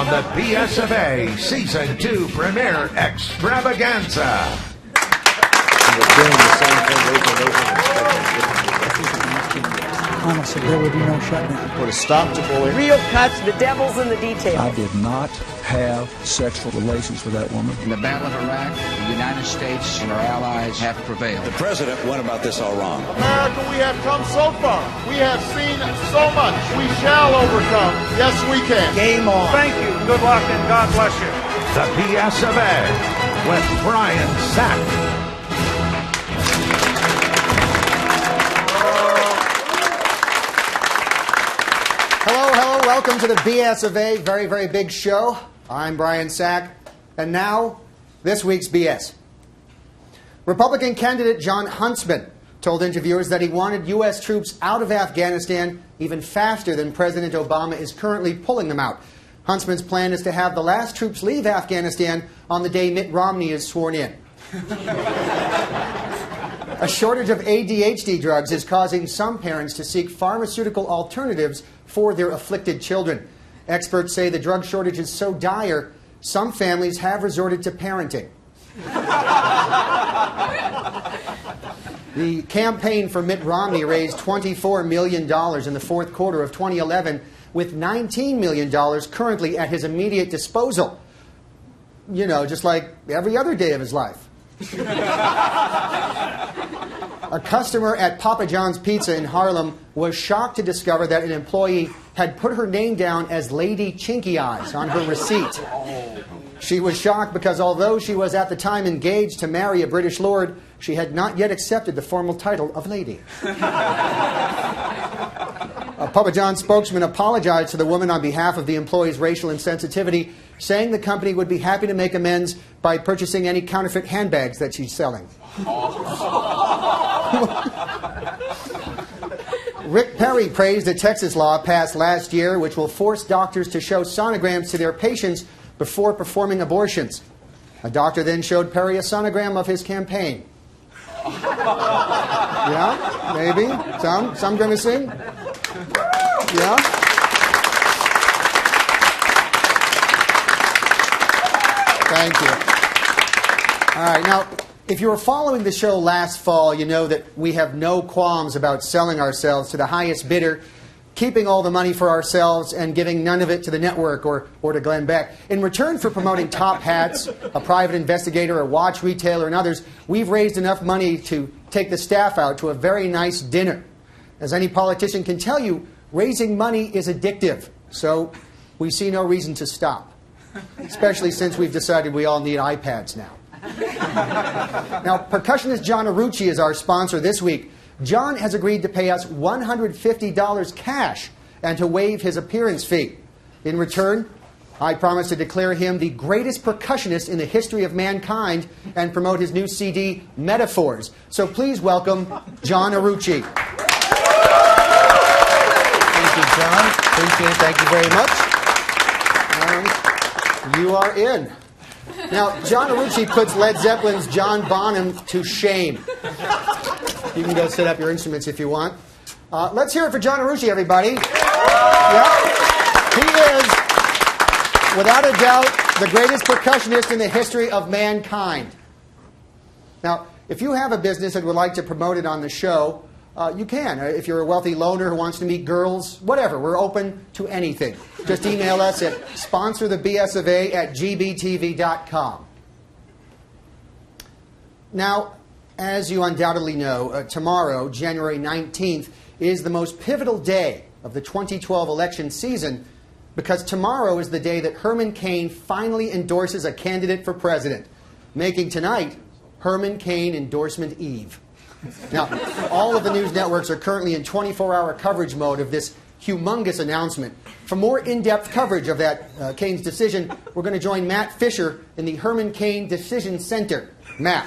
on the BSofA Season 2 Premiere Extravaganza. Honestly, there would be no shutdown. Put a stop to bullying. Real cuts, the devil's in the details. I did not have sexual relations with that woman. In the Battle of Iraq, the United States and our allies have prevailed. The president went about this all wrong. America, we have come so far. We have seen so much. We shall overcome. Yes, we can. Game on. Thank you. Good luck and God bless you. The BSofA with Brian Sack. Hello, welcome to the BSofA, very, very big show. I'm Brian Sack, and now, this week's BS. Republican candidate Jon Huntsman told interviewers that he wanted U.S. troops out of Afghanistan even faster than President Obama is currently pulling them out. Huntsman's plan is to have the last troops leave Afghanistan on the day Mitt Romney is sworn in. A shortage of ADHD drugs is causing some parents to seek pharmaceutical alternatives for their afflicted children. Experts say the drug shortage is so dire, some families have resorted to parenting. The campaign for Mitt Romney raised $24 million in the fourth quarter of 2011, with $19 million currently at his immediate disposal. You know, just like every other day of his life. A customer at Papa John's Pizza in Harlem was shocked to discover that an employee had put her name down as Lady Chinky Eyes on her receipt. She was shocked because although she was at the time engaged to marry a British lord, she had not yet accepted the formal title of lady. A Papa John's spokesman apologized to the woman on behalf of the employee's racial insensitivity, saying the company would be happy to make amends by purchasing any counterfeit handbags that she's selling. Rick Perry praised a Texas law passed last year which will force doctors to show sonograms to their patients before performing abortions. A doctor then showed Perry a sonogram of his campaign. Yeah, maybe. Some going to sing? Yeah? Thank you. All right, now, if you were following the show last fall, you know that we have no qualms about selling ourselves to the highest bidder, keeping all the money for ourselves, and giving none of it to the network or to Glenn Beck. In return for promoting Top Hats, a private investigator, a watch retailer, and others, we've raised enough money to take the staff out to a very nice dinner. As any politician can tell you, raising money is addictive, so we see no reason to stop, especially since we've decided we all need iPads now. Now, percussionist John Arucci is our sponsor this week. John has agreed to pay us $150 cash and to waive his appearance fee. In return, I promise to declare him the greatest percussionist in the history of mankind and promote his new CD, Metaphors. So please welcome John Arucci. Thank you, John. Appreciate it. Thank you very much. You are in. Now, John Arucci puts Led Zeppelin's John Bonham to shame. You can go set up your instruments if you want. Let's hear it for John Arucci, everybody. Yeah. He is, without a doubt, the greatest percussionist in the history of mankind. Now, if you have a business and would like to promote it on the show, you can. If you're a wealthy loner who wants to meet girls, whatever, we're open to anything. Just email us at sponsorthebsofa@gbtv.com. Now, as you undoubtedly know, tomorrow, January 19th, is the most pivotal day of the 2012 election season because tomorrow is the day that Herman Cain finally endorses a candidate for president, making tonight Herman Cain Endorsement Eve. Now, all of the news networks are currently in 24-hour coverage mode of this humongous announcement. For more in-depth coverage of that Cain's decision, we're going to join Matt Fisher in the Herman Cain Decision Center. Matt.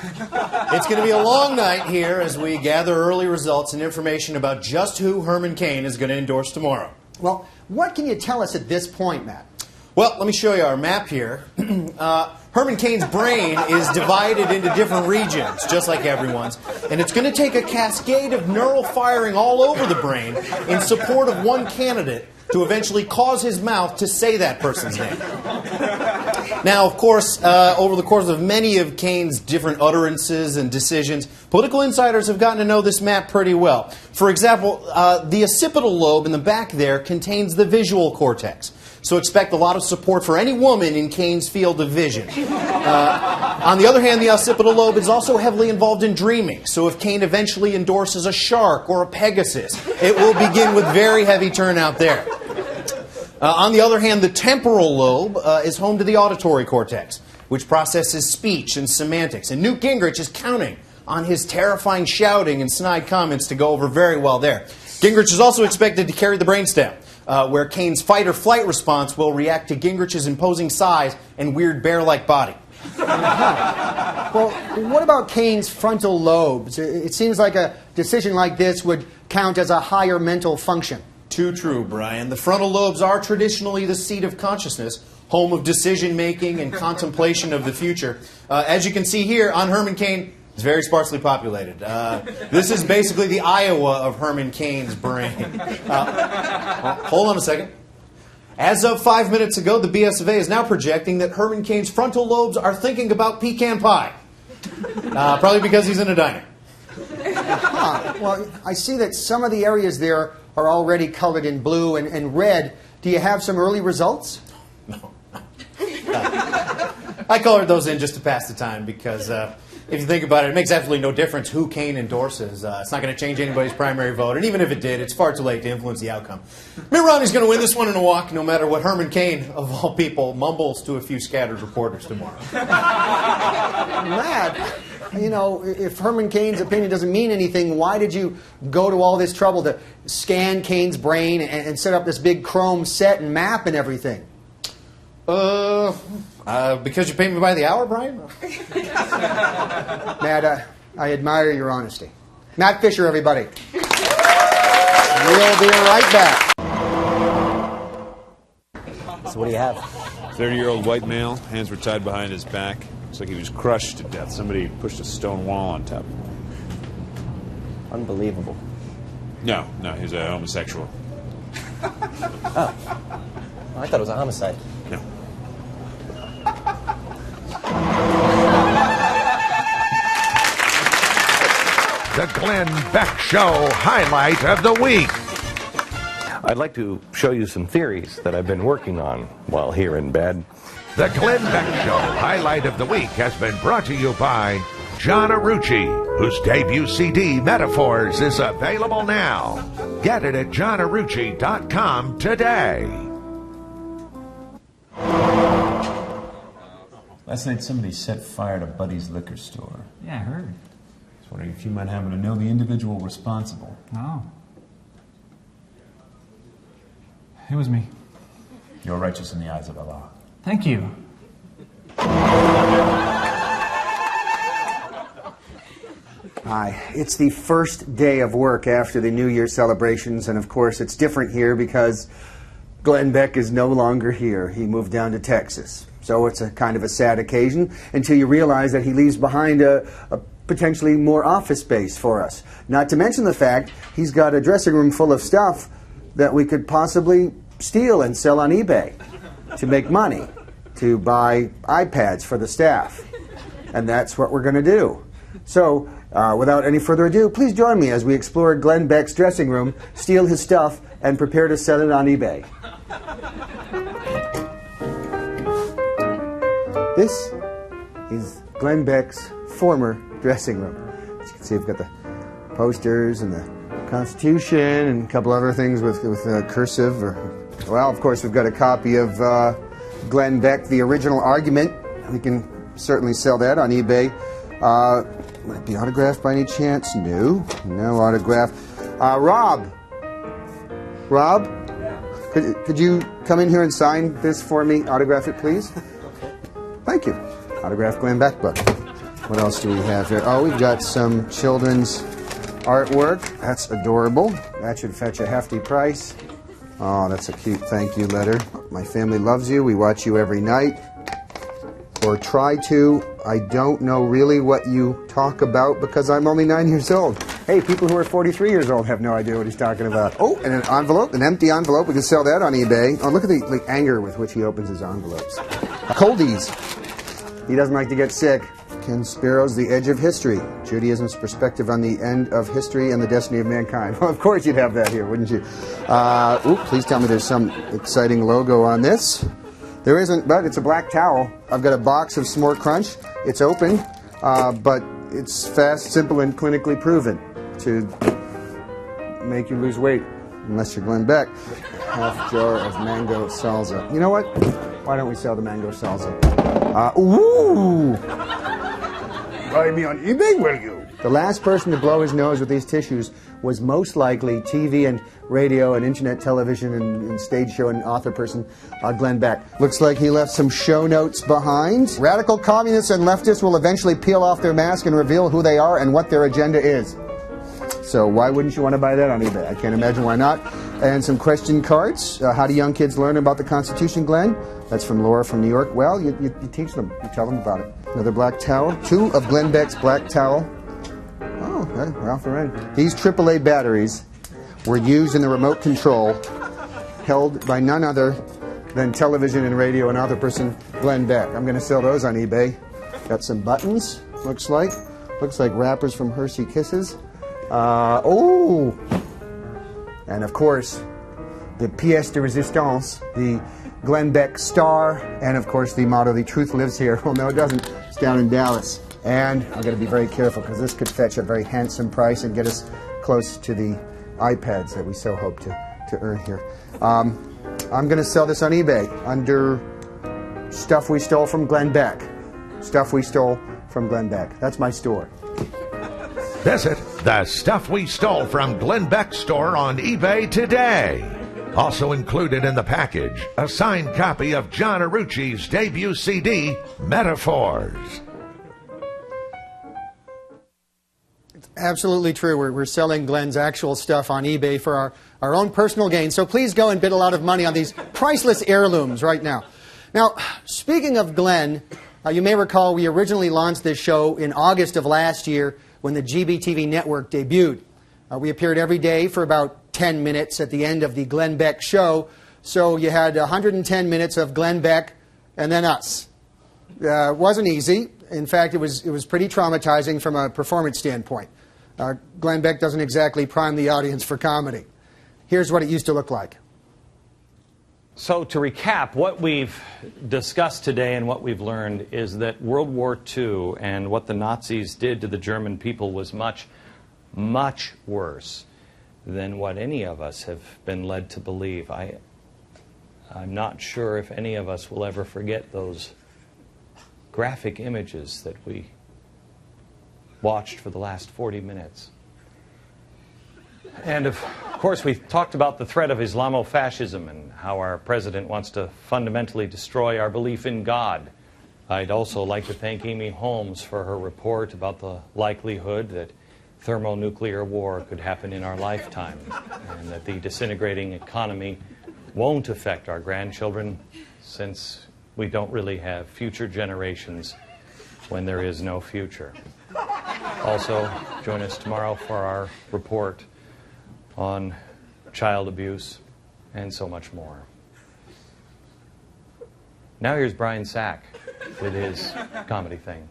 It's going to be a long night here as we gather early results and information about just who Herman Cain is going to endorse tomorrow. Well, what can you tell us at this point, Matt? Well, let me show you our map here. Herman Cain's brain is divided into different regions, just like everyone's. And it's going to take a cascade of neural firing all over the brain in support of one candidate to eventually cause his mouth to say that person's name. Now, of course, over the course of many of Cain's different utterances and decisions, political insiders have gotten to know this map pretty well. For example, the occipital lobe in the back there contains the visual cortex. So expect a lot of support for any woman in Cain's field of vision. On the other hand, the occipital lobe is also heavily involved in dreaming. So if Cain eventually endorses a shark or a Pegasus, it will begin with very heavy turnout there. On the other hand, the temporal lobe is home to the auditory cortex, which processes speech and semantics. And Newt Gingrich is counting on his terrifying shouting and snide comments to go over very well there. Gingrich is also expected to carry the brainstem, where Cain's fight-or-flight response will react to Gingrich's imposing size and weird bear-like body. Well, what about Cain's frontal lobes? It seems like a decision like this would count as a higher mental function. Too true, Brian. The frontal lobes are traditionally the seat of consciousness, home of decision-making and contemplation of the future. As you can see here, on Herman Cain, it's very sparsely populated. This is basically the Iowa of Herman Cain's brain. Hold on a second. As of 5 minutes ago, the BSofA is now projecting that Herman Cain's frontal lobes are thinking about pecan pie. Probably because he's in a diner. Well, I see that some of the areas there are already colored in blue and red. Do you have some early results? No. I colored those in just to pass the time because if you think about it, it makes absolutely no difference who Cain endorses. It's not going to change anybody's primary vote, and even if it did, it's far too late to influence the outcome. Mitt Romney's going to win this one in a walk, no matter what Herman Cain, of all people, mumbles to a few scattered reporters tomorrow. Matt, you know, if Herman Cain's opinion doesn't mean anything, why did you go to all this trouble to scan Cain's brain and set up this big chrome set and map and everything? Because you pay me by the hour, Brian? Matt, I admire your honesty. Matt Fisher, everybody. We'll be right back. So what do you have? 30-year-old white male, hands were tied behind his back. Looks like he was crushed to death. Somebody pushed a stone wall on top of him. Unbelievable. No, he's a homosexual. Oh. I thought it was a homicide. No. The Glenn Beck Show highlight of the week. I'd like to show you some theories that I've been working on while here in bed. The Glenn Beck Show highlight of the week has been brought to you by John Arucci, whose debut CD, Metaphors, is available now. Get it at johnarucci.com today. Last night somebody set fire to Buddy's liquor store. Yeah, I heard. I was wondering if you might happen to know the individual responsible. No. It was me. You're righteous in the eyes of Allah. Thank you. Hi. It's the first day of work after the New Year celebrations, and of course it's different here because Glenn Beck is no longer here. He moved down to Texas. So it's a kind of a sad occasion until you realize that he leaves behind a potentially more office space for us. Not to mention the fact he's got a dressing room full of stuff that we could possibly steal and sell on eBay to make money, to buy iPads for the staff. And that's what we're going to do. So, without any further ado, please join me as we explore Glenn Beck's dressing room, steal his stuff, and prepare to sell it on eBay. This is Glenn Beck's former dressing room. As you can see, we've got the posters and the Constitution and a couple other things with cursive. Well, of course, we've got a copy of Glenn Beck, The Original Argument. We can certainly sell that on eBay. Would it be autographed by any chance? No. No autograph. Rob, could you come in here and sign this for me? Autograph it, please. Thank you. Autographed Glenn Beck book. What else do we have here? Oh, we've got some children's artwork. That's adorable. That should fetch a hefty price. Oh, that's a cute thank you letter. My family loves you. We watch you every night. Or try to. I don't know really what you talk about because I'm only 9 years old. Hey, people who are 43 years old have no idea what he's talking about. Oh, and an envelope, an empty envelope. We can sell that on eBay. Oh, look at the anger with which he opens his envelopes. Coldies. He doesn't like to get sick. Ken Sparrow's The Edge of History. Judaism's perspective on the end of history and the destiny of mankind. Well, of course you'd have that here, wouldn't you? Please tell me there's some exciting logo on this. There isn't, but it's a black towel. I've got a box of S'more Crunch. It's open, but it's fast, simple, and clinically proven to make you lose weight, unless you're Glenn Beck. Half jar of mango salsa. You know what? Why don't we sell the mango salsa? Buy me on eBay, will you? The last person to blow his nose with these tissues was most likely TV and radio and internet television and stage show and author person Glenn Beck. Looks like he left some show notes behind. Radical communists and leftists will eventually peel off their mask and reveal who they are and what their agenda is. So why wouldn't you want to buy that on eBay? I can't imagine why not. And some question cards. How do young kids learn about the Constitution, Glenn? That's from Laura from New York. Well, you teach them. You tell them about it. Another black towel. 2 of Glenn Beck's black towel. Oh, Ralph Lauren. These AAA batteries were used in the remote control held by none other than television and radio and author person Glenn Beck. I'm going to sell those on eBay. Got some buttons, looks like. Looks like wrappers from Hershey Kisses. And of course, the pièce de résistance, the Glenn Beck star, and of course the motto, "The truth lives here." Well, no, it doesn't. It's down in Dallas. And I'm going to be very careful because this could fetch a very handsome price and get us close to the iPads that we so hope to earn here. I'm going to sell this on eBay under stuff we stole from Glenn Beck. Stuff we stole from Glenn Beck. That's my store. Visit the Stuff We Stole from Glenn Beck store on eBay today. Also included in the package, a signed copy of John Arucci's debut CD, Metaphors. Absolutely true. We're selling Glenn's actual stuff on eBay for our own personal gain. So please go and bid a lot of money on these priceless heirlooms right now. Now, speaking of Glenn, you may recall we originally launched this show in August of last year when the GBTV network debuted. We appeared every day for about 10 minutes at the end of the Glenn Beck show. So you had 110 minutes of Glenn Beck and then us. It wasn't easy. In fact, it was pretty traumatizing from a performance standpoint. Glenn Beck doesn't exactly prime the audience for comedy. Here's what it used to look like. So to recap, what we've discussed today and what we've learned is that World War II and what the Nazis did to the German people was much, much worse than what any of us have been led to believe. I'm not sure if any of us will ever forget those graphic images that we watched for the last 40 minutes. And of course, we talked about the threat of Islamofascism and how our president wants to fundamentally destroy our belief in God. I'd also like to thank Amy Holmes for her report about the likelihood that thermonuclear war could happen in our lifetime and that the disintegrating economy won't affect our grandchildren since we don't really have future generations when there is no future. Also, join us tomorrow for our report on child abuse and so much more. Now here's Brian Sack with his comedy thing.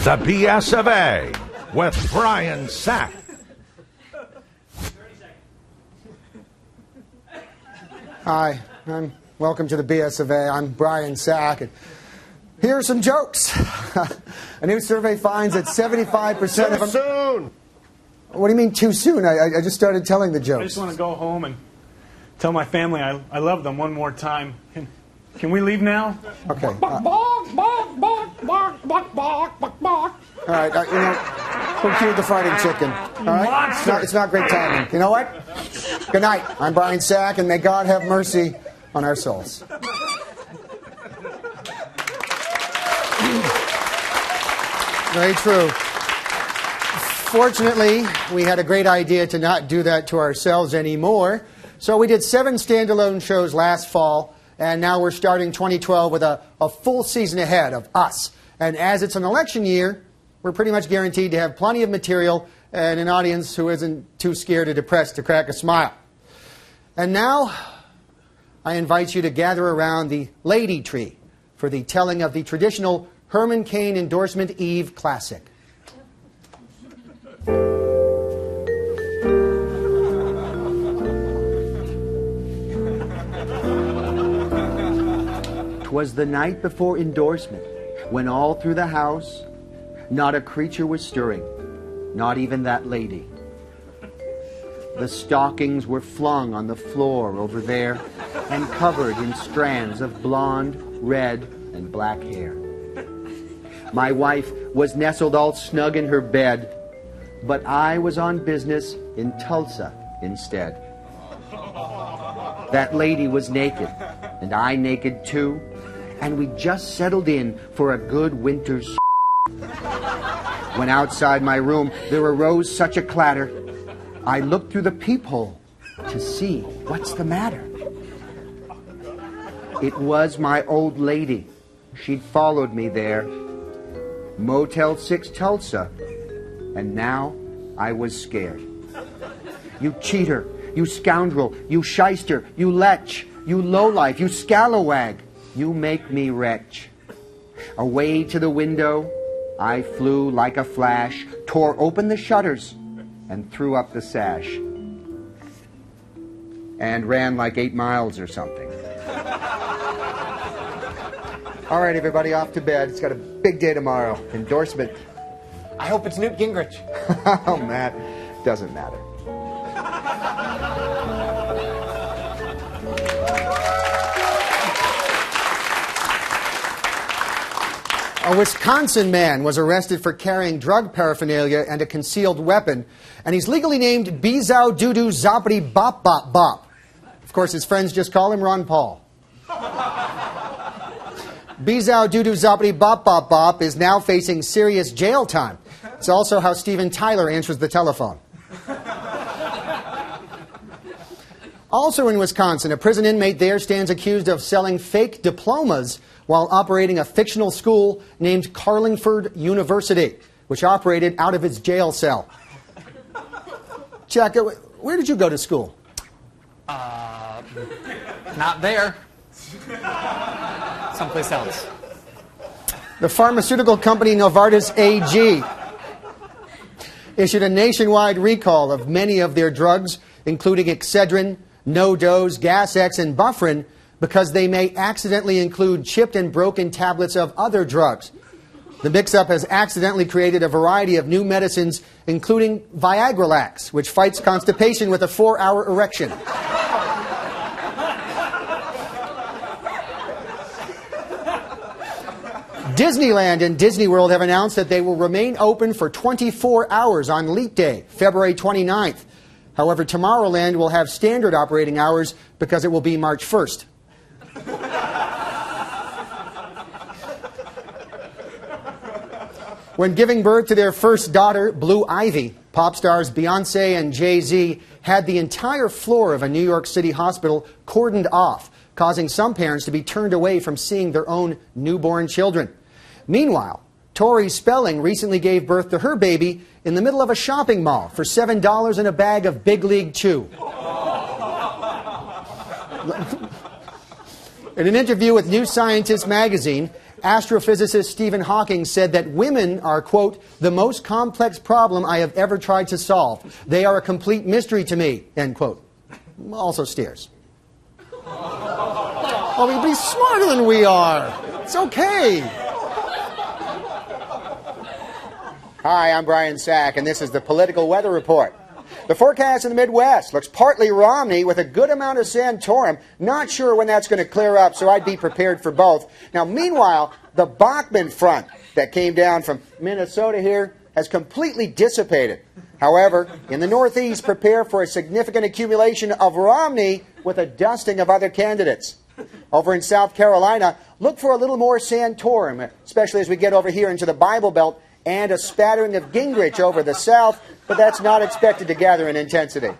The BSofA with Brian Sack. Hi, welcome to the BSofA. I'm Brian Sack. And here are some jokes. A new survey finds that 75% of them... Soon! What do you mean too soon? I just started telling the jokes. I just want to go home and tell my family I love them one more time. Can we leave now? Okay. All right, who killed the fighting chicken? All right? It's not great timing. You know what? Good night. I'm Brian Sack, and may God have mercy on our souls. Very true. Fortunately, we had a great idea to not do that to ourselves anymore. So we did 7 standalone shows last fall, and now we're starting 2012 with a full season ahead of us. And as it's an election year, we're pretty much guaranteed to have plenty of material and an audience who isn't too scared or depressed to crack a smile. And now, I invite you to gather around the Lady Tree for the telling of the traditional Herman Cain Endorsement Eve Classic. 'Twas the night before endorsement, when all through the house not a creature was stirring, not even that lady. The stockings were flung on the floor over there and covered in strands of blonde, red, and black hair. My wife was nestled all snug in her bed, but I was on business in Tulsa instead. That lady was naked, and I naked too, and we just settled in for a good winter's When outside my room there arose such a clatter, I looked through the peephole to see what's the matter. It was my old lady. She'd followed me there. Motel 6 Tulsa. And now I was scared. You cheater, you scoundrel, you shyster, you lech, you lowlife, you scalawag. You make me wretch. Away to the window, I flew like a flash, tore open the shutters, and threw up the sash. And ran like 8 miles or something. All right, everybody, off to bed. It's got a big day tomorrow. Endorsement. I hope it's Newt Gingrich. Oh, Matt, doesn't matter. A Wisconsin man was arrested for carrying drug paraphernalia and a concealed weapon, and he's legally named Bezow Doodoo Zoppity Bop Bop Bop. Of course, his friends just call him Ron Paul. Bezow Doodoo Zoppity Bop Bop Bop is now facing serious jail time. It's also how Steven Tyler answers the telephone. Also in Wisconsin, a prison inmate there stands accused of selling fake diplomas while operating a fictional school named Carlingford University, which operated out of its jail cell. Chuck, where did you go to school? Not there. Someplace else. The pharmaceutical company Novartis AG issued a nationwide recall of many of their drugs, including Excedrin, No-Dose, Gas-X, and Bufferin, because they may accidentally include chipped and broken tablets of other drugs. The mix-up has accidentally created a variety of new medicines, including Viagra-Lax, which fights constipation with a 4-hour erection. Disneyland and Disney World have announced that they will remain open for 24 hours on Leap Day, February 29th. However, Tomorrowland will have standard operating hours because it will be March 1st. When giving birth to their first daughter, Blue Ivy, pop stars Beyonce and Jay-Z had the entire floor of a New York City hospital cordoned off, causing some parents to be turned away from seeing their own newborn children. Meanwhile, Tori Spelling recently gave birth to her baby in the middle of a shopping mall for $7 and a bag of Big League Chew. In an interview with New Scientist magazine, astrophysicist Stephen Hawking said that women are, quote, the most complex problem I have ever tried to solve. They are a complete mystery to me, end quote. Also stares. Oh, he's smarter than we are. It's okay. Hi, I'm Brian Sack, and this is the Political Weather Report. The forecast in the Midwest looks partly Romney with a good amount of Santorum. Not sure when that's going to clear up, so I'd be prepared for both. Now, meanwhile, the Bachman front that came down from Minnesota here has completely dissipated. However, in the Northeast, prepare for a significant accumulation of Romney with a dusting of other candidates. Over in South Carolina, look for a little more Santorum, especially as we get over here into the Bible Belt, and a spattering of Gingrich over the South, but that's not expected to gather in intensity.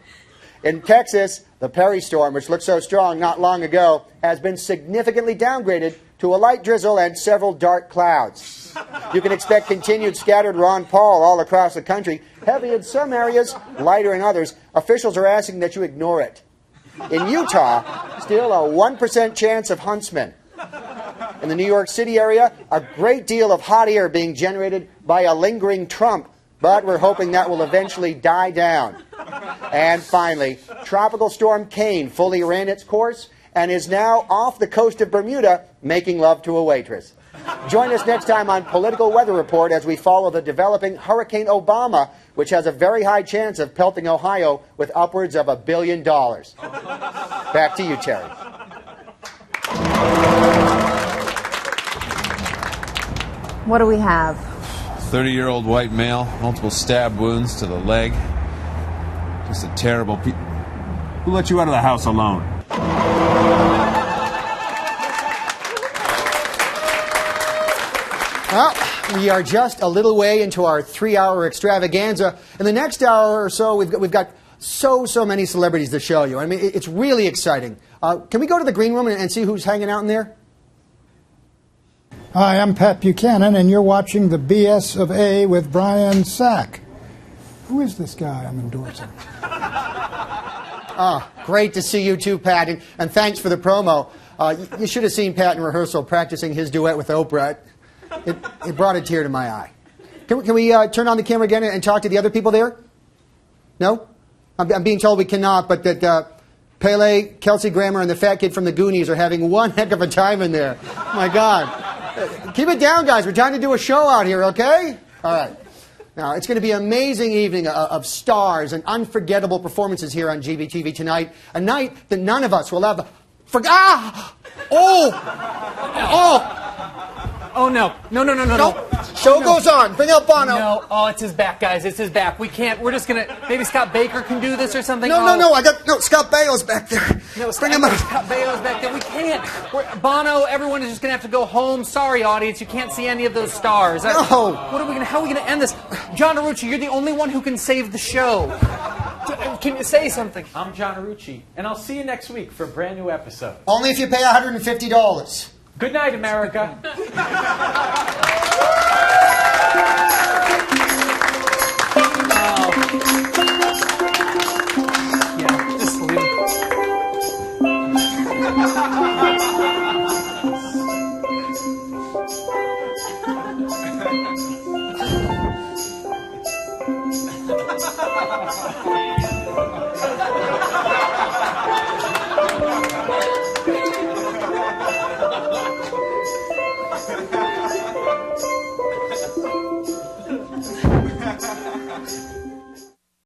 In Texas, the Perry storm, which looked so strong not long ago, has been significantly downgraded to a light drizzle and several dark clouds. You can expect continued scattered Ron Paul all across the country, heavy in some areas, lighter in others. Officials are asking that you ignore it. In Utah, still a 1% chance of huntsmen. In the New York City area, a great deal of hot air being generated by a lingering Trump, but we're hoping that will eventually die down. And finally, Tropical Storm Kane fully ran its course and is now off the coast of Bermuda making love to a waitress. Join us next time on Political Weather Report as we follow the developing Hurricane Obama, which has a very high chance of pelting Ohio with upwards of $1 billion. Back to you, Terry. What do we have? 30-year-old white male, multiple stab wounds to the leg. Just a terrible Who let you out of the house alone? Well, we are just a little way into our 3-hour extravaganza. In the next hour or so, we've got so many celebrities to show you. I mean, it's really exciting. Can we go to the green room and see who's hanging out in there? Hi, I'm Pat Buchanan, and you're watching the BSofA with Brian Sack. Who is this guy I'm endorsing? Great to see you too, Pat, and thanks for the promo. You should have seen Pat in rehearsal practicing his duet with Oprah. It brought a tear to my eye. Can we turn on the camera again and talk to the other people there? No? I'm being told we cannot, but that Pele, Kelsey Grammer, and the fat kid from the Goonies are having one heck of a time in there. My God. Keep it down, guys. We're trying to do a show out here, okay? All right. Now, it's going to be an amazing evening of stars and unforgettable performances here on GBTV tonight. A night that none of us will ever forget. Oh, no. No. Show goes on. Bring out Bono. No. Oh, it's his back, guys. It's his back. We can't. We're just going to. Maybe Scott Baker can do this or something. No. Scott Baio's back there. No, bring him out. Scott Baio's back there. We can't. Bono, everyone is just going to have to go home. Sorry, audience. You can't see any of those stars. No. How are we going to end this? John Arucci, you're the only one who can save the show. Can you say something? I'm John Arucci, and I'll see you next week for a brand new episode. Only if you pay $150. Good night, America.